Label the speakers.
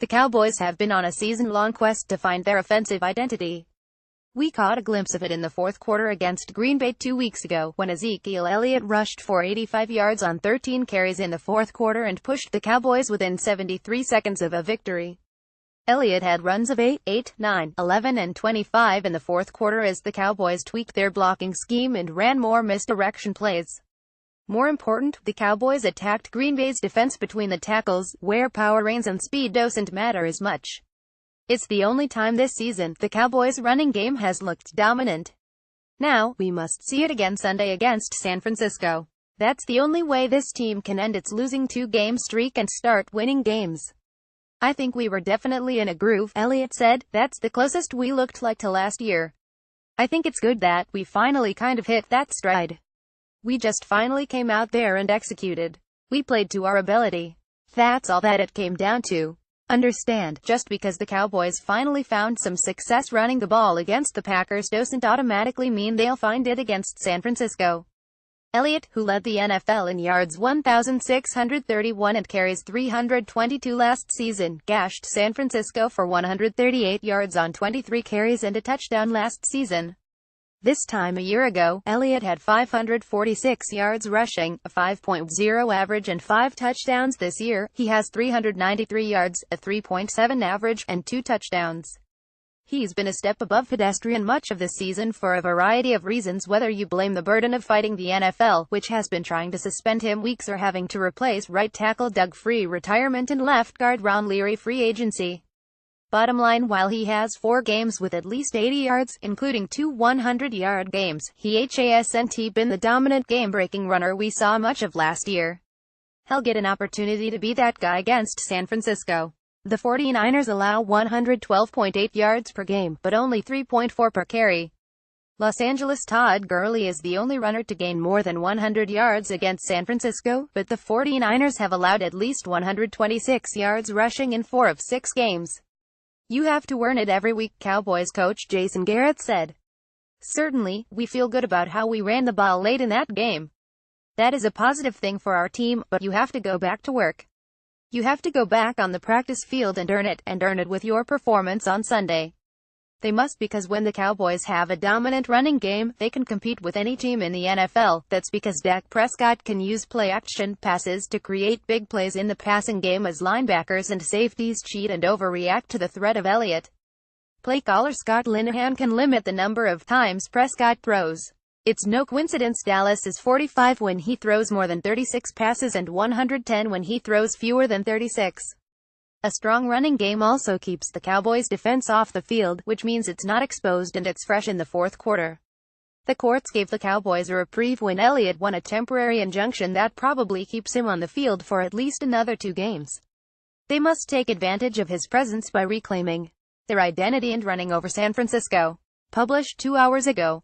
Speaker 1: The Cowboys have been on a season-long quest to find their offensive identity. We caught a glimpse of it in the fourth quarter against Green Bay 2 weeks ago, when Ezekiel Elliott rushed for 85 yards on 13 carries in the fourth quarter and pushed the Cowboys within 73 seconds of a victory. Elliott had runs of 8, 9, 11 and 25 in the fourth quarter as the Cowboys tweaked their blocking scheme and ran more misdirection plays. More important, the Cowboys attacked Green Bay's defense between the tackles, where power reigns and speed doesn't matter as much. It's the only time this season the Cowboys' running game has looked dominant. Now, we must see it again Sunday against San Francisco. That's the only way this team can end its losing 2-game streak and start winning games. I think we were definitely in a groove, Elliott said. That's the closest we looked like to last year. I think it's good that we finally kind of hit that stride. We just finally came out there and executed. We played to our ability. That's all that it came down to. Understand, just because the Cowboys finally found some success running the ball against the Packers doesn't automatically mean they'll find it against San Francisco. Elliott, who led the NFL in yards 1,631 and carries 322 last season, gashed San Francisco for 138 yards on 23 carries and a touchdown last season. This time a year ago, Elliott had 546 yards rushing, a 5.0 average and 5 touchdowns. This year, he has 393 yards, a 3.7 average, and 2 touchdowns. He's been a step above pedestrian much of this season for a variety of reasons, whether you blame the burden of fighting the NFL, which has been trying to suspend him weeks, or having to replace right tackle Doug Free retirement and left guard Ron Leary free agency. Bottom line, while he has 4 games with at least 80 yards, including 2 100-yard games, he hasn't been the dominant game-breaking runner we saw much of last year. He'll get an opportunity to be that guy against San Francisco. The 49ers allow 112.8 yards per game, but only 3.4 per carry. Los Angeles' Todd Gurley is the only runner to gain more than 100 yards against San Francisco, but the 49ers have allowed at least 126 yards rushing in 4 of 6 games. You have to earn it every week, Cowboys coach Jason Garrett said. Certainly, we feel good about how we ran the ball late in that game. That is a positive thing for our team, but you have to go back to work. You have to go back on the practice field and earn it with your performance on Sunday. They must, because when the Cowboys have a dominant running game, they can compete with any team in the NFL. That's because Dak Prescott can use play-action passes to create big plays in the passing game as linebackers and safeties cheat and overreact to the threat of Elliott. Play caller Scott Linehan can limit the number of times Prescott throws. It's no coincidence Dallas is 45 when he throws more than 36 passes and 110 when he throws fewer than 36. A strong running game also keeps the Cowboys' defense off the field, which means it's not exposed and it's fresh in the fourth quarter. The courts gave the Cowboys a reprieve when Elliott won a temporary injunction that probably keeps him on the field for at least another 2 games. They must take advantage of his presence by reclaiming their identity and running over San Francisco. Published 2 hours ago.